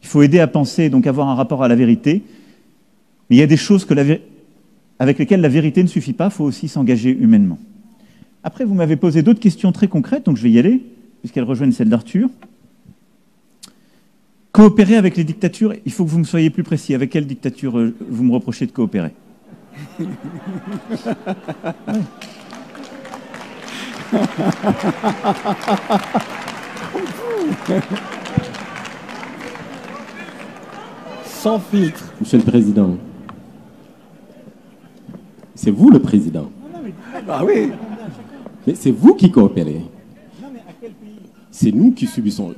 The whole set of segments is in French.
Il faut aider à penser, donc avoir un rapport à la vérité. Mais il y a des choses avec lesquelles la vérité ne suffit pas, il faut aussi s'engager humainement. Après, vous m'avez posé d'autres questions très concrètes, donc je vais y aller, puisqu'elles rejoignent celle d'Arthur. Coopérer avec les dictatures, il faut que vous me soyez plus précis. Avec quelle dictature vous me reprochez de coopérer? Ouais. Sans filtre. Monsieur le Président, c'est vous le Président. Ah oui. Mais c'est vous qui coopérez. C'est nous qui subissons.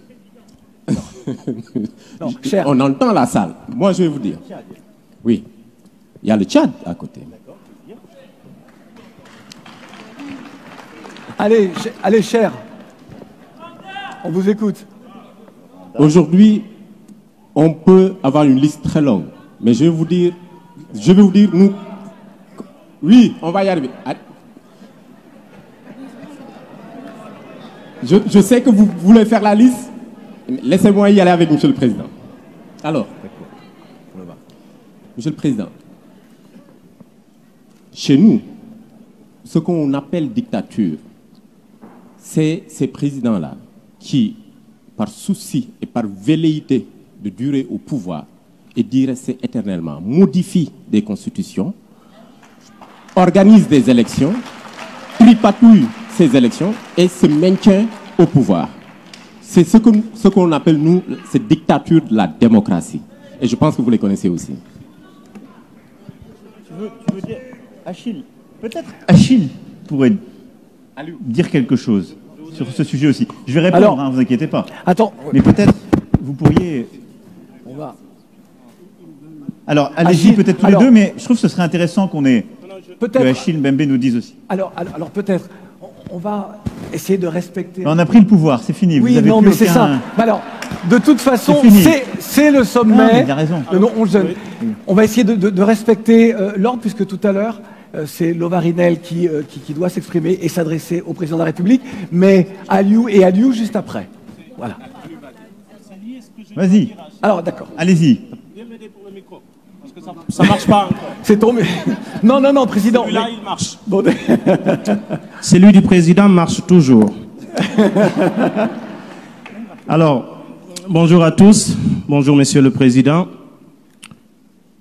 Non, cher. On entend la salle. Moi, je vais vous dire. Oui. Il y a le Tchad à côté. Allez, allez, cher. On vous écoute. Aujourd'hui, on peut avoir une liste très longue. Mais je vais vous dire, nous... Oui, on va y arriver. Je sais que vous voulez faire la liste. Laissez-moi y aller avec Monsieur le Président. Alors, Monsieur le Président, chez nous, ce qu'on appelle dictature, c'est ces présidents-là qui, par souci et par velléité de durer au pouvoir et d'y rester éternellement, modifient des constitutions, organisent des élections, tripatouillent ces élections et se maintiennent au pouvoir. C'est ce qu'on appelle, nous, cette dictature de la démocratie. Et je pense que vous les connaissez aussi. Tu veux dire, Achille, peut-être Achille pourrait dire quelque chose sur ce sujet aussi. Je vais répondre, ne vous inquiétez pas. Attends. Mais peut-être vous pourriez... On va... Alors, allez-y peut-être tous les deux, mais je trouve que ce serait intéressant que Achille Mbembe nous dise aussi. Alors peut-être, on va essayer de respecter... Mais on a pris le pouvoir, c'est fini. Oui, vous avez non, plus mais c'est ça. Alors, de toute façon, c'est le sommet. Non, mais il a raison. On va essayer de respecter l'ordre, puisque tout à l'heure, c'est Lovarinel qui doit s'exprimer et s'adresser au président de la République, mais Aliou juste après. Voilà. Vas-y. Alors, d'accord. Allez-y. Viens m'aider pour le micro. Parce que ça marche pas encore. C'est tombé. Non, président. Celui-là, il marche. Bon, celui du président marche toujours. Alors, bonjour à tous. Bonjour, monsieur le président.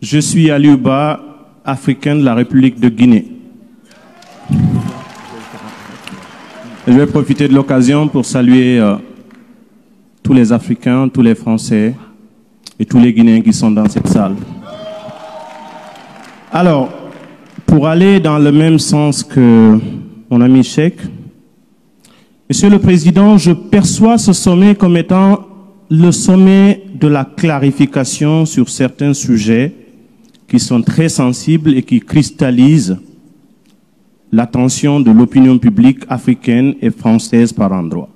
Je suis Aliou Ba, africain de la République de Guinée. Je vais profiter de l'occasion pour saluer tous les Africains, tous les Français et tous les Guinéens qui sont dans cette salle. Alors, pour aller dans le même sens que mon ami Cheikh, Monsieur le Président, je perçois ce sommet comme étant le sommet de la clarification sur certains sujets qui sont très sensibles et qui cristallisent l'attention de l'opinion publique africaine et française par endroits.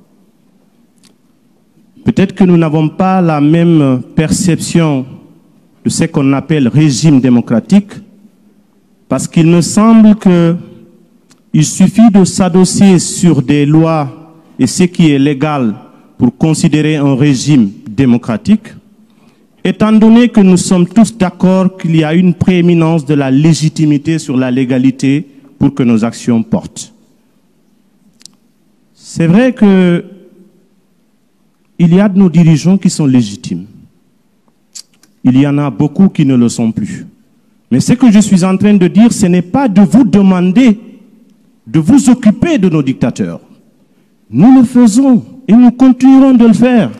Peut-être que nous n'avons pas la même perception de ce qu'on appelle régime démocratique, parce qu'il me semble qu'il suffit de s'adosser sur des lois et ce qui est légal pour considérer un régime démocratique, étant donné que nous sommes tous d'accord qu'il y a une prééminence de la légitimité sur la légalité pour que nos actions portent. C'est vrai que il y a de nos dirigeants qui sont légitimes. Il y en a beaucoup qui ne le sont plus. Mais ce que je suis en train de dire, ce n'est pas de vous demander de vous occuper de nos dictateurs. Nous le faisons et nous continuerons de le faire.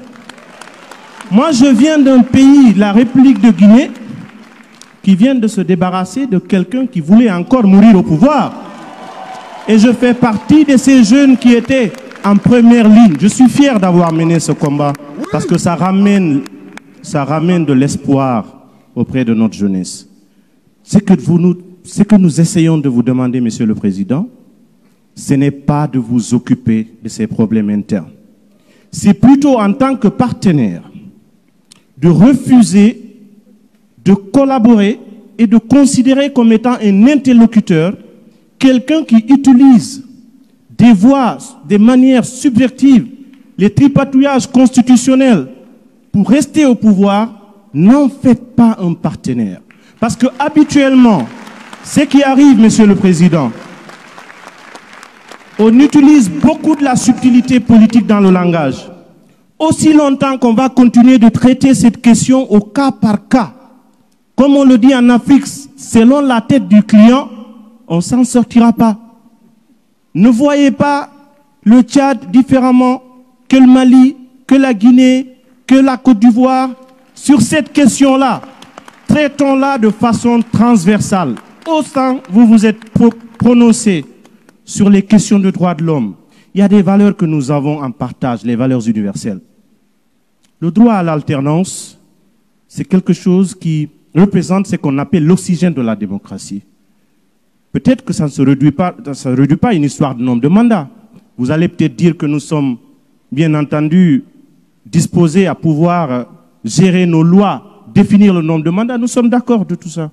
Moi, je viens d'un pays, la République de Guinée, qui vient de se débarrasser de quelqu'un qui voulait encore mourir au pouvoir. Et je fais partie de ces jeunes qui étaient en première ligne. Je suis fier d'avoir mené ce combat parce que ça ramène de l'espoir auprès de notre jeunesse. Ce que nous essayons de vous demander, Monsieur le Président, ce n'est pas de vous occuper de ces problèmes internes. C'est plutôt en tant que partenaire de refuser de collaborer et de considérer comme étant un interlocuteur quelqu'un qui utilise des voies, des manières subversives, les tripatouillages constitutionnels pour rester au pouvoir n'en faites pas un partenaire. Parce que habituellement, ce qui arrive, Monsieur le Président, on utilise beaucoup de la subtilité politique dans le langage. Aussi longtemps qu'on va continuer de traiter cette question au cas par cas, comme on le dit en Afrique, selon la tête du client, on ne s'en sortira pas. Ne voyez pas le Tchad différemment que le Mali, que la Guinée, que la Côte d'Ivoire. Sur cette question-là, traitons-la de façon transversale. Autant vous vous êtes prononcé sur les questions de droits de l'homme, il y a des valeurs que nous avons en partage, les valeurs universelles. Le droit à l'alternance, c'est quelque chose qui représente ce qu'on appelle l'oxygène de la démocratie. Peut-être que ça ne se réduit pas à une histoire de nombre de mandats. Vous allez peut-être dire que nous sommes, bien entendu, disposés à pouvoir gérer nos lois, définir le nombre de mandats. Nous sommes d'accord de tout ça.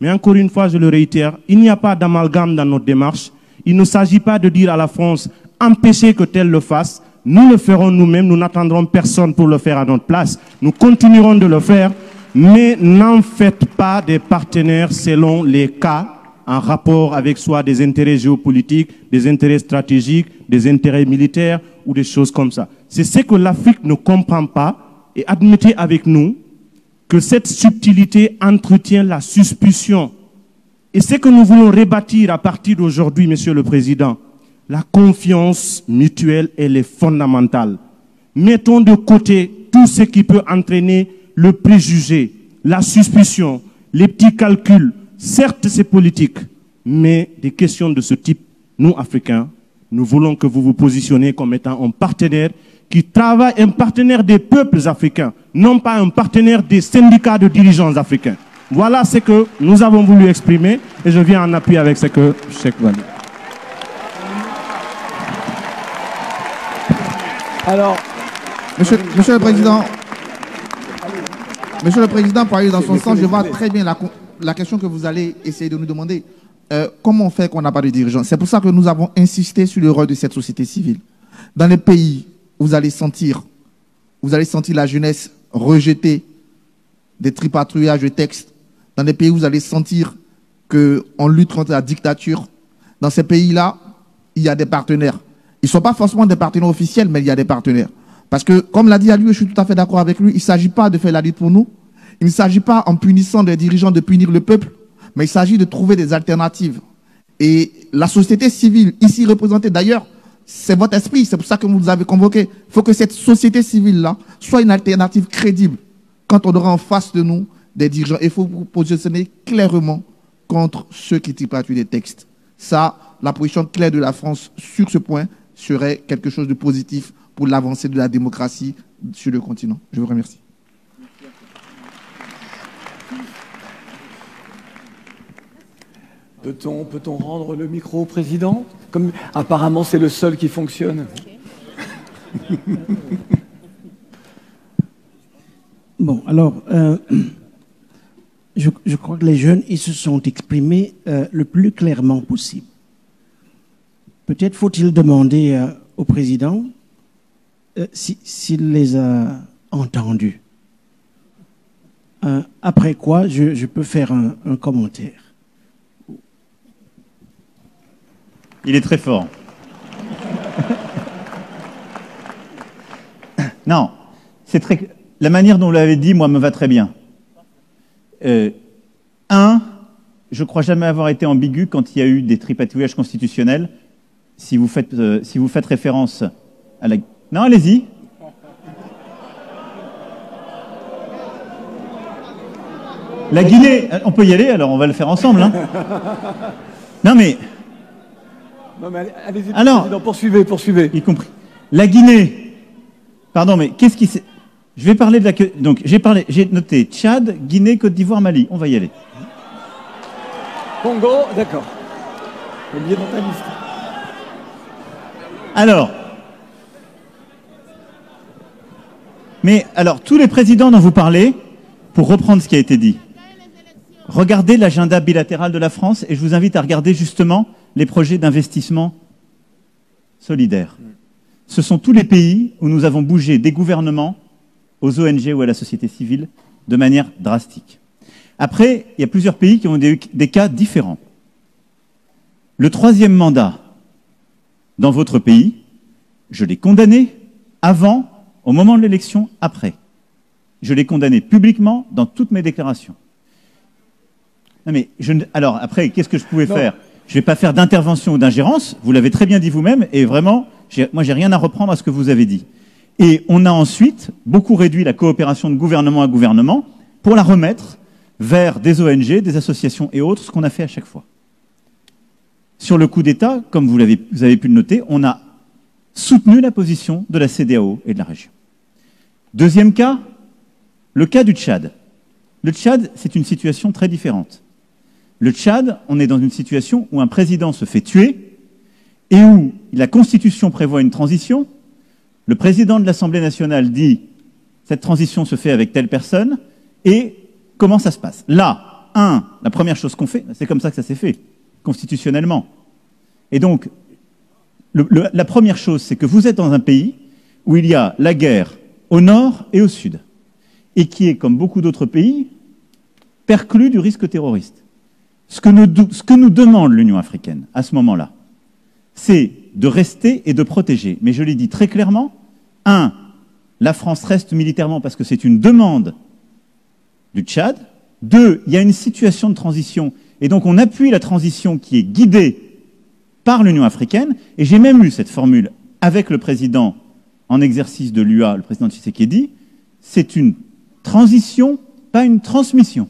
Mais encore une fois, je le réitère, il n'y a pas d'amalgame dans notre démarche. Il ne s'agit pas de dire à la France, empêchez que tel le fasse. Nous le ferons nous-mêmes, nous n'attendrons personne pour le faire à notre place. Nous continuerons de le faire, mais n'en faites pas des partenaires selon les cas, en rapport avec soit des intérêts géopolitiques, des intérêts stratégiques, des intérêts militaires ou des choses comme ça. C'est ce que l'Afrique ne comprend pas, et admettez avec nous que cette subtilité entretient la suspicion. Et ce que nous voulons rebâtir à partir d'aujourd'hui, Monsieur le Président, la confiance mutuelle, elle est fondamentale. Mettons de côté tout ce qui peut entraîner le préjugé, la suspicion, les petits calculs. Certes, c'est politique, mais des questions de ce type, nous, Africains, nous voulons que vous vous positionnez comme étant un partenaire qui travaille, un partenaire des peuples africains, non pas un partenaire des syndicats de dirigeants africains. Voilà ce que nous avons voulu exprimer et je viens en appui avec ce que Cheikh va dire. Alors, Monsieur le Président, pour aller dans son sens, je vois très bien la question que vous allez essayer de nous demander. Comment on fait qu'on n'a pas de dirigeants? C'est pour ça que nous avons insisté sur le rôle de cette société civile. Dans les pays où vous allez sentir la jeunesse rejeter des tripatouillages de textes, dans des pays où vous allez sentir qu'on lutte contre la dictature, dans ces pays-là, il y a des partenaires. Ils ne sont pas forcément des partenaires officiels, mais il y a des partenaires. Parce que, comme l'a dit Aliou, je suis tout à fait d'accord avec lui, il ne s'agit pas de faire la lutte pour nous. Il ne s'agit pas, en punissant des dirigeants, de punir le peuple, mais il s'agit de trouver des alternatives. Et la société civile, ici représentée d'ailleurs, c'est votre esprit, c'est pour ça que vous nous avez convoqués. Il faut que cette société civile-là soit une alternative crédible quand on aura en face de nous des dirigeants. Il faut vous positionner clairement contre ceux qui tripatouillent des textes. Ça, la position claire de la France sur ce point serait quelque chose de positif pour l'avancée de la démocratie sur le continent. Je vous remercie. Peut-on rendre le micro au président? Comme apparemment c'est le seul qui fonctionne. Okay. Bon, alors, je crois que les jeunes, ils se sont exprimés le plus clairement possible. Peut-être faut-il demander au président s'il les a entendus. Après quoi, je peux faire un commentaire. Il est très fort. Non, c'est très... La manière dont vous l'avez dit, moi, me va très bien. Je ne crois jamais avoir été ambigu quand il y a eu des tripatouillages constitutionnels. Si vous faites référence à la... Non, allez-y. La Guinée, on peut y aller, alors on va le faire ensemble. Hein. Non, mais allez-y, alors, poursuivez. Y compris. La Guinée. Pardon, mais qu'est-ce qui s'est... Je vais parler de la... Donc, j'ai noté Tchad, Guinée, Côte d'Ivoire, Mali. On va y aller. Congo, d'accord. Oubliez dans ta liste. Alors. Mais, alors, tous les présidents dont vous parlez, pour reprendre ce qui a été dit, regardez l'agenda bilatéral de la France et je vous invite à regarder justement les projets d'investissement solidaire. Ce sont tous les pays où nous avons bougé des gouvernements aux ONG ou à la société civile de manière drastique. Après, il y a plusieurs pays qui ont eu des cas différents. Le troisième mandat dans votre pays, je l'ai condamné avant, au moment de l'élection, après. Je l'ai condamné publiquement dans toutes mes déclarations. Non mais alors après, qu'est-ce que je pouvais faire? Je ne vais pas faire d'intervention ou d'ingérence, vous l'avez très bien dit vous-même, et vraiment, moi j'ai rien à reprendre à ce que vous avez dit. Et on a ensuite beaucoup réduit la coopération de gouvernement à gouvernement pour la remettre vers des ONG, des associations et autres, ce qu'on a fait à chaque fois. Sur le coup d'État, comme vous avez pu le noter, on a soutenu la position de la CEDEAO et de la région. Deuxième cas, le cas du Tchad. Le Tchad, c'est une situation très différente. Le Tchad, on est dans une situation où un président se fait tuer et où la Constitution prévoit une transition. Le président de l'Assemblée nationale dit « cette transition se fait avec telle personne » et comment ça se passe? Là, la première chose qu'on fait, c'est comme ça que ça s'est fait, constitutionnellement. Et donc, la première chose, c'est que vous êtes dans un pays où il y a la guerre au nord et au sud, et qui est, comme beaucoup d'autres pays, perclus du risque terroriste. Ce que nous demande l'Union africaine à ce moment-là, c'est de rester et de protéger. Mais je l'ai dit très clairement, la France reste militairement parce que c'est une demande du Tchad. 2, il y a une situation de transition, et donc on appuie la transition qui est guidée par l'Union africaine, et j'ai même eu cette formule avec le président en exercice de l'UA, le président Tshisekedi, c'est une transition, pas une transmission.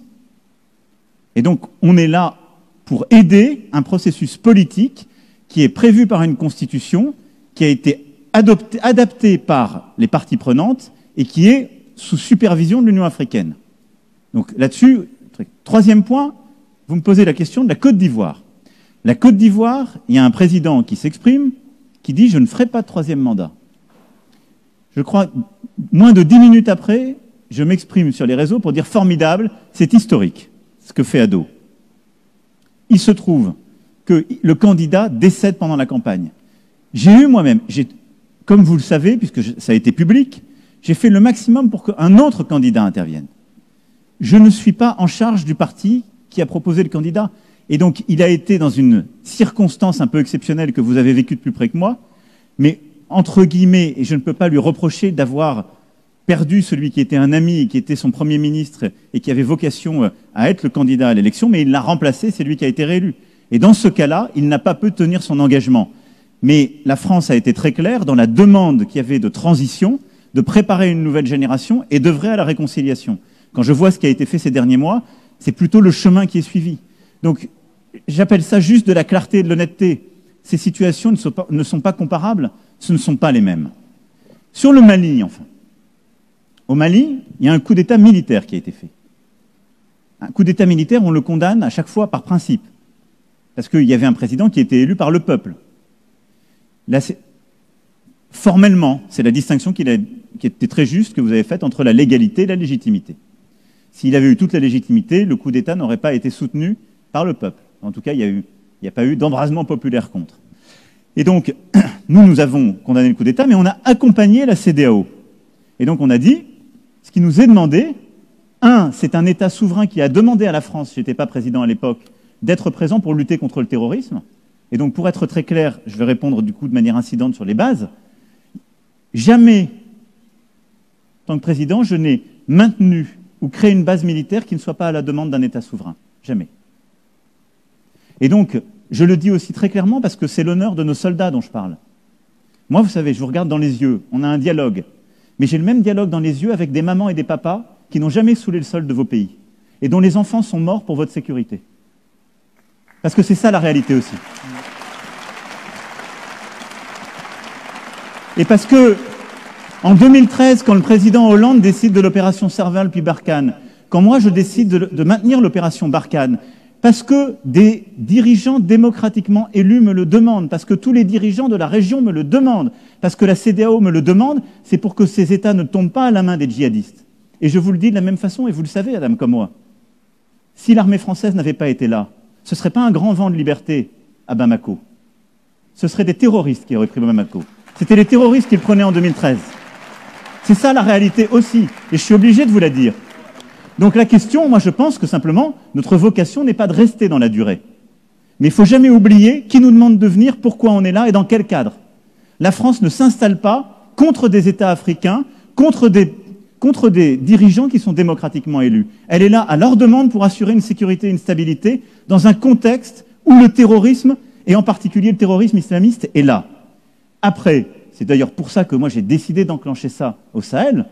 Et donc, on est là pour aider un processus politique qui est prévu par une constitution, qui a été adaptée par les parties prenantes et qui est sous supervision de l'Union africaine. Donc là-dessus, troisième point, vous me posez la question de la Côte d'Ivoire. La Côte d'Ivoire, il y a un président qui s'exprime, qui dit « je ne ferai pas de troisième mandat ». Je crois, moins de 10 minutes après, je m'exprime sur les réseaux pour dire « formidable, c'est historique ». Ce que fait Ado. Il se trouve que le candidat décède pendant la campagne. J'ai eu moi-même, comme vous le savez, puisque ça a été public, j'ai fait le maximum pour qu'un autre candidat intervienne. Je ne suis pas en charge du parti qui a proposé le candidat. Et donc, il a été dans une circonstance un peu exceptionnelle que vous avez vécue de plus près que moi, mais entre guillemets, et je ne peux pas lui reprocher d'avoir perdu celui qui était un ami et qui était son Premier ministre et qui avait vocation à être le candidat à l'élection, mais il l'a remplacé, c'est lui qui a été réélu. Et dans ce cas-là, il n'a pas pu tenir son engagement. Mais la France a été très claire dans la demande qu'il y avait de transition, de préparer une nouvelle génération et d'œuvrer à la réconciliation. Quand je vois ce qui a été fait ces derniers mois, c'est plutôt le chemin qui est suivi. Donc, j'appelle ça juste de la clarté et de l'honnêteté. Ces situations ne sont pas comparables, ce ne sont pas les mêmes. Sur le Mali, enfin. Au Mali, il y a un coup d'État militaire qui a été fait. Un coup d'État militaire, on le condamne à chaque fois par principe. Parce qu'il y avait un président qui était élu par le peuple. Là, formellement, c'est la distinction qui était très juste que vous avez faite entre la légalité et la légitimité. S'il avait eu toute la légitimité, le coup d'État n'aurait pas été soutenu par le peuple. En tout cas, il n'y a pas eu d'embrasement populaire contre. Et donc, nous avons condamné le coup d'État, mais on a accompagné la CEDEAO. Et donc, on a dit, ce qui nous est demandé, c'est un État souverain qui a demandé à la France, je n'étais pas président à l'époque, d'être présent pour lutter contre le terrorisme. Et donc, pour être très clair, je vais répondre du coup de manière incidente sur les bases. Jamais, en tant que président, je n'ai maintenu ou créé une base militaire qui ne soit pas à la demande d'un État souverain. Jamais. Et donc, je le dis aussi très clairement parce que c'est l'honneur de nos soldats dont je parle. Moi, vous savez, je vous regarde dans les yeux, on a un dialogue. Mais j'ai le même dialogue dans les yeux avec des mamans et des papas qui n'ont jamais saoulé le sol de vos pays et dont les enfants sont morts pour votre sécurité. Parce que c'est ça la réalité aussi. Et parce que, en 2013, quand le président Hollande décide de l'opération Serval puis Barkhane, quand moi je décide de maintenir l'opération Barkhane, parce que des dirigeants démocratiquement élus me le demandent, parce que tous les dirigeants de la région me le demandent, parce que la CEDEAO me le demande, c'est pour que ces États ne tombent pas à la main des djihadistes. Et je vous le dis de la même façon, et vous le savez, Adam, comme moi. Si l'armée française n'avait pas été là, ce ne serait pas un grand vent de liberté à Bamako. Ce seraient des terroristes qui auraient pris Bamako. C'était les terroristes qui le prenaient en 2013. C'est ça la réalité aussi, et je suis obligé de vous la dire. Donc la question, moi je pense que simplement, notre vocation n'est pas de rester dans la durée. Mais il ne faut jamais oublier qui nous demande de venir, pourquoi on est là et dans quel cadre. La France ne s'installe pas contre des États africains, contre des dirigeants qui sont démocratiquement élus. Elle est là à leur demande pour assurer une sécurité et une stabilité dans un contexte où le terrorisme, et en particulier le terrorisme islamiste, est là. Après, c'est d'ailleurs pour ça que moi j'ai décidé d'enclencher ça au Sahel,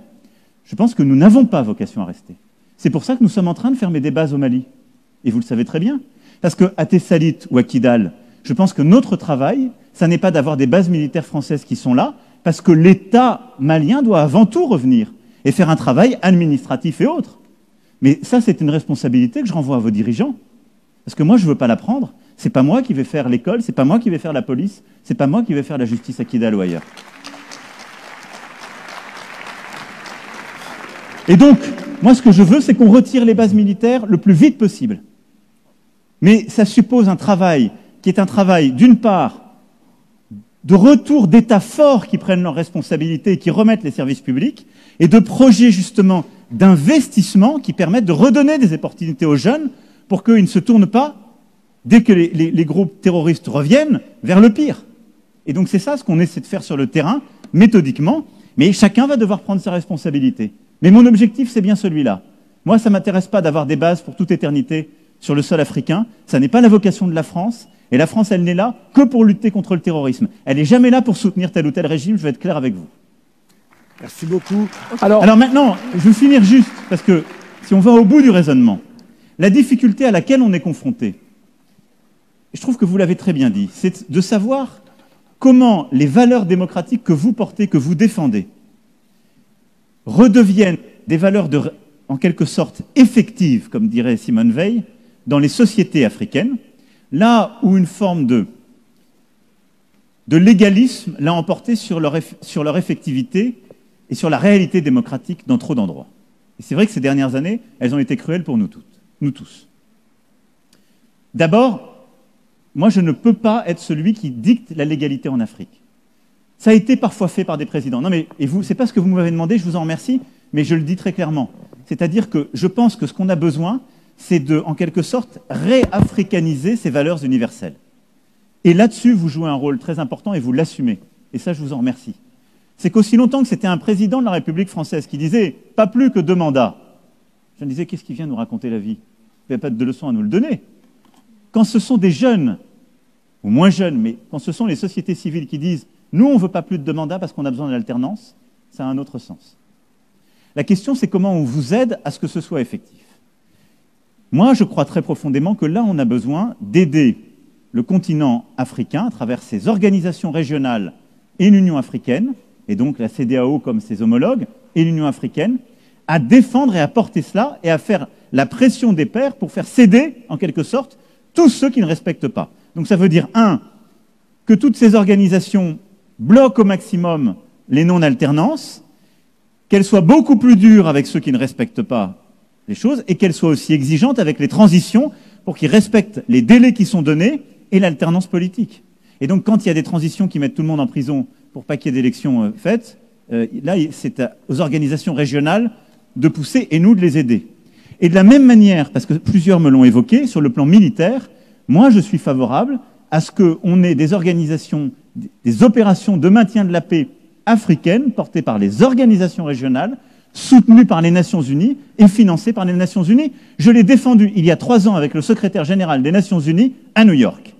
je pense que nous n'avons pas vocation à rester. C'est pour ça que nous sommes en train de fermer des bases au Mali. Et vous le savez très bien. Parce qu'à Tessalit ou à Kidal, je pense que notre travail, ça n'est pas d'avoir des bases militaires françaises qui sont là, parce que l'État malien doit avant tout revenir et faire un travail administratif et autres. Mais ça, c'est une responsabilité que je renvoie à vos dirigeants. Parce que moi, je ne veux pas la prendre. C'est pas moi qui vais faire l'école, c'est pas moi qui vais faire la police, c'est pas moi qui vais faire la justice à Kidal ou ailleurs. Et donc, moi, ce que je veux, c'est qu'on retire les bases militaires le plus vite possible. Mais ça suppose un travail qui est un travail, d'une part, de retour d'États forts qui prennent leurs responsabilités et qui remettent les services publics, et de projets, justement, d'investissement qui permettent de redonner des opportunités aux jeunes pour qu'ils ne se tournent pas, dès que les groupes terroristes reviennent, vers le pire. Et donc c'est ça ce qu'on essaie de faire sur le terrain, méthodiquement, mais chacun va devoir prendre sa responsabilité. Mais mon objectif, c'est bien celui-là. Moi, ça ne m'intéresse pas d'avoir des bases pour toute éternité sur le sol africain. Ça n'est pas la vocation de la France. Et la France, elle n'est là que pour lutter contre le terrorisme. Elle n'est jamais là pour soutenir tel ou tel régime, je vais être clair avec vous. Merci beaucoup. Alors maintenant, je veux finir juste, parce que si on va au bout du raisonnement, la difficulté à laquelle on est confronté, je trouve que vous l'avez très bien dit, c'est de savoir comment les valeurs démocratiques que vous portez, que vous défendez, redeviennent des valeurs en quelque sorte effectives, comme dirait Simone Veil, dans les sociétés africaines, là où une forme de légalisme l'a emporté sur leur effectivité et sur la réalité démocratique dans trop d'endroits. Et c'est vrai que ces dernières années, elles ont été cruelles pour nous tous. D'abord, moi je ne peux pas être celui qui dicte la légalité en Afrique. Ça a été parfois fait par des présidents. Non mais, et vous, c'est pas ce que vous m'avez demandé, je vous en remercie, mais je le dis très clairement. C'est-à-dire que je pense que ce qu'on a besoin, c'est de, en quelque sorte, réafricaniser ces valeurs universelles. Et là-dessus, vous jouez un rôle très important et vous l'assumez. Et ça, je vous en remercie. C'est qu'aussi longtemps que c'était un président de la République française qui disait « pas plus que 2 mandats », je me disais « qu'est-ce qui vient nous raconter la vie ? Il n'y a pas de leçons à nous le donner ». Quand ce sont des jeunes, ou moins jeunes, mais quand ce sont les sociétés civiles qui disent « nous, on ne veut pas plus de 2 mandats parce qu'on a besoin de l'alternance », ça a un autre sens. La question, c'est comment on vous aide à ce que ce soit effectif. Moi, je crois très profondément que là, on a besoin d'aider le continent africain à travers ses organisations régionales et l'Union africaine, et donc la CEDEAO comme ses homologues, et l'Union africaine, à défendre et à porter cela et à faire la pression des pairs pour faire céder, en quelque sorte, tous ceux qui ne respectent pas. Donc ça veut dire, 1, que toutes ces organisations bloquent au maximum les non-alternances, qu'elles soient beaucoup plus dures avec ceux qui ne respectent pas les choses, et qu'elles soient aussi exigeantes avec les transitions pour qu'ils respectent les délais qui sont donnés et l'alternance politique. Et donc quand il y a des transitions qui mettent tout le monde en prison pour pas qu'il y ait d'élections faites, là c'est aux organisations régionales de pousser et nous de les aider. Et de la même manière, parce que plusieurs me l'ont évoqué, sur le plan militaire, moi je suis favorable à ce qu'on ait des organisations, des opérations de maintien de la paix africaines portées par les organisations régionales, soutenues par les Nations Unies et financées par les Nations Unies. Je l'ai défendu il y a 3 ans avec le secrétaire général des Nations Unies à New York.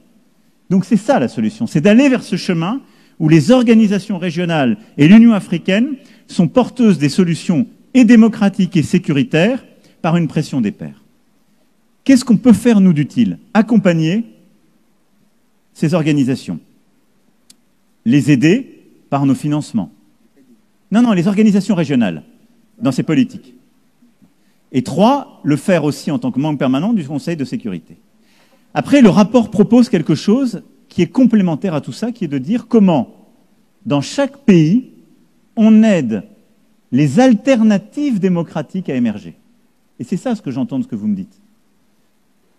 Donc c'est ça la solution, c'est d'aller vers ce chemin où les organisations régionales et l'Union africaine sont porteuses des solutions et démocratiques et sécuritaires par une pression des pairs. Qu'est-ce qu'on peut faire, nous, d'utile? Accompagner ces organisations. Les aider par nos financements. Non, les organisations régionales, dans ces politiques. Et 3, le faire aussi en tant que membre permanent du Conseil de sécurité. Après, le rapport propose quelque chose qui est complémentaire à tout ça, qui est de dire comment, dans chaque pays, on aide les alternatives démocratiques à émerger. Et c'est ça ce que j'entends de ce que vous me dites.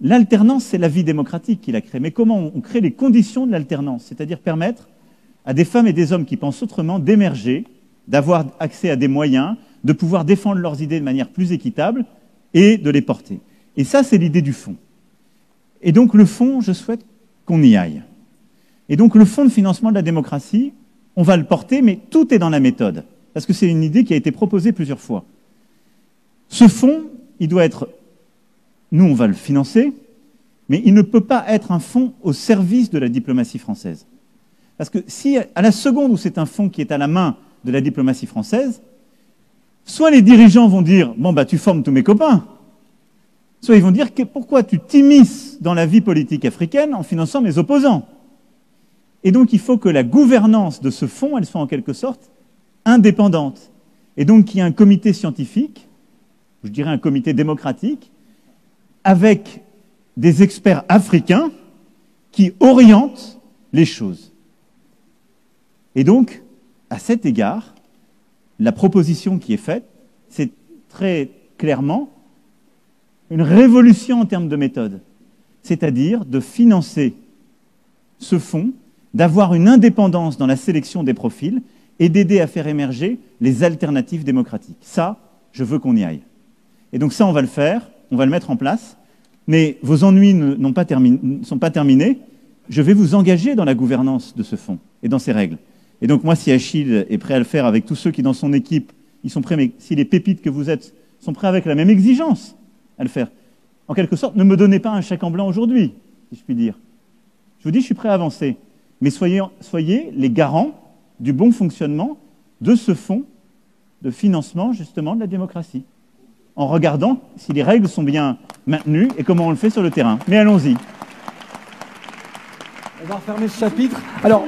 L'alternance, c'est la vie démocratique qui la crée. Mais comment on crée les conditions de l'alternance? C'est-à-dire permettre à des femmes et des hommes qui pensent autrement d'émerger, d'avoir accès à des moyens, de pouvoir défendre leurs idées de manière plus équitable et de les porter. Et ça, c'est l'idée du fonds. Et donc le fonds, je souhaite qu'on y aille. Et donc le fonds de financement de la démocratie, on va le porter, mais tout est dans la méthode. Parce que c'est une idée qui a été proposée plusieurs fois. Ce fonds, il doit être... Nous, on va le financer, mais il ne peut pas être un fonds au service de la diplomatie française. Parce que si, à la seconde où c'est un fonds qui est à la main de la diplomatie française, soit les dirigeants vont dire « bon, bah, tu formes tous mes copains », soit ils vont dire « pourquoi tu t'immisces dans la vie politique africaine en finançant mes opposants ?» Et donc, il faut que la gouvernance de ce fonds, elle soit en quelque sorte indépendante. Et donc, qu'il y ait un comité scientifique, je dirais un comité démocratique, avec des experts africains qui orientent les choses. Et donc, à cet égard, la proposition qui est faite, c'est très clairement une révolution en termes de méthode, c'est-à-dire de financer ce fonds, d'avoir une indépendance dans la sélection des profils et d'aider à faire émerger les alternatives démocratiques. Ça, je veux qu'on y aille. Et donc ça, on va le faire, on va le mettre en place, mais vos ennuis ne sont pas terminés. Je vais vous engager dans la gouvernance de ce fonds et dans ses règles. Et donc moi, si Achille est prêt à le faire avec tous ceux qui, dans son équipe, ils sont prêts, mais si les pépites que vous êtes sont prêts avec la même exigence à le faire, en quelque sorte, ne me donnez pas un chèque en blanc aujourd'hui, si je puis dire. Je vous dis, je suis prêt à avancer. Mais soyez les garants du bon fonctionnement de ce fonds de financement, justement, de la démocratie, en regardant si les règles sont bien maintenues et comment on le fait sur le terrain. Mais allons-y. On va refermer ce chapitre. Alors,